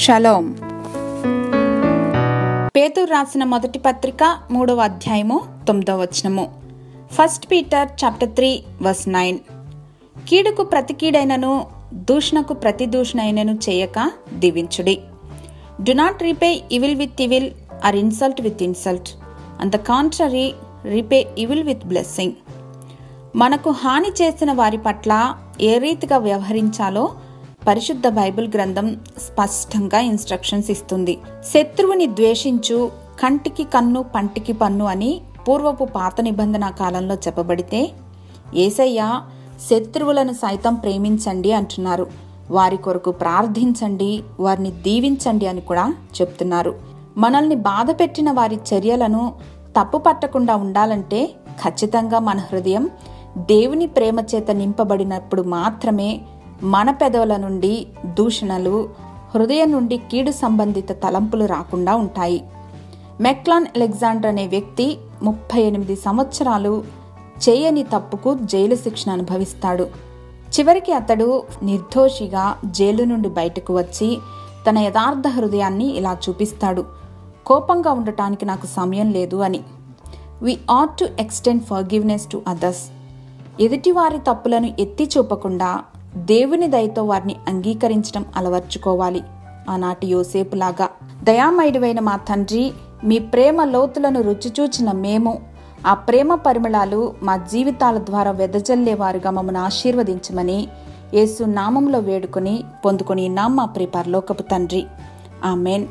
Shalom. పేతురు రాసిన మొదటి పత్రిక 3వ అధ్యాయము 9వ వచనము. 1 Peter chapter 3 verse 9. కీడుకు ప్రతి కీడైనను దూషణకు ప్రతి దూషణైనను చేయక దీవించుడి. Do not repay evil with evil or insult with insult. On the contrary, repay evil with blessing. మనకు హాని చేసిన వారి పట్ల ఏ రీతిగా వ్యవహరించాలో పరిశుద్ధ బైబిల్ గ్రంథం స్పష్టంగా ఇన్స్ట్రక్షన్స్ ఇస్తుంది. శత్రువుని ద్వేషించు, కంటికి కన్ను పంటికి పన్ను అని పూర్వపు పాత నిబంధన కాలంలో చెప్పబడితే, యేసయ్య శత్రువులను సైతం ప్రేమించండి అంటున్నారు. వారి కొరకు ప్రార్థించండి, వారిని దీవించండి అని కూడా చెప్తున్నారు. మనల్ని బాధ పెట్టిన వారి చర్యలను తప్పు పట్టకుండా ఉండాలంటే ఖచ్చితంగా మన హృదయం దేవుని ప్రేమ చేత నింపబడినప్పుడు మాత్రమే మన పెదవుల నుండి దూషణలు, హృదయం నుండి కీడు సంబంధిత తలంపులు రాకుండా ఉంటాయి. మెక్లాన్ అలెగ్జాండర్ అనే వ్యక్తి 38 సంవత్సరాలు చేయని తప్పుకు జైలు శిక్షను అనుభవిస్తాడు. చివరికి అతడు నిర్దోషిగా జైలు నుండి బయటకు వచ్చి తన యథార్థ హృదయాన్ని ఇలా చూపిస్తాడు: కోపంగా ఉండటానికి నాకు సమయం లేదు అని. We ought to extend forgiveness to others. ఎదుటివారి తప్పులను ఎత్తి చూపకుండా దేవుని దయతో వారిని అంగీకరించడం అలవర్చుకోవాలి. ఆనాటి యోసేపులాగా. దయామయుడైన మా తండ్రి, మీ ప్రేమ లోతులను రుచిచూచిన మేము ఆ ప్రేమ పరిమళాలు మా జీవితాల ద్వారా వెదజల్లేవారుగా మమ్మల్ని ఆశీర్వదించమని యేసు నామంలో వేడుకొని పొందుకొని మా ప్రియ పరలోకపు తండ్రి. ఆమెన్.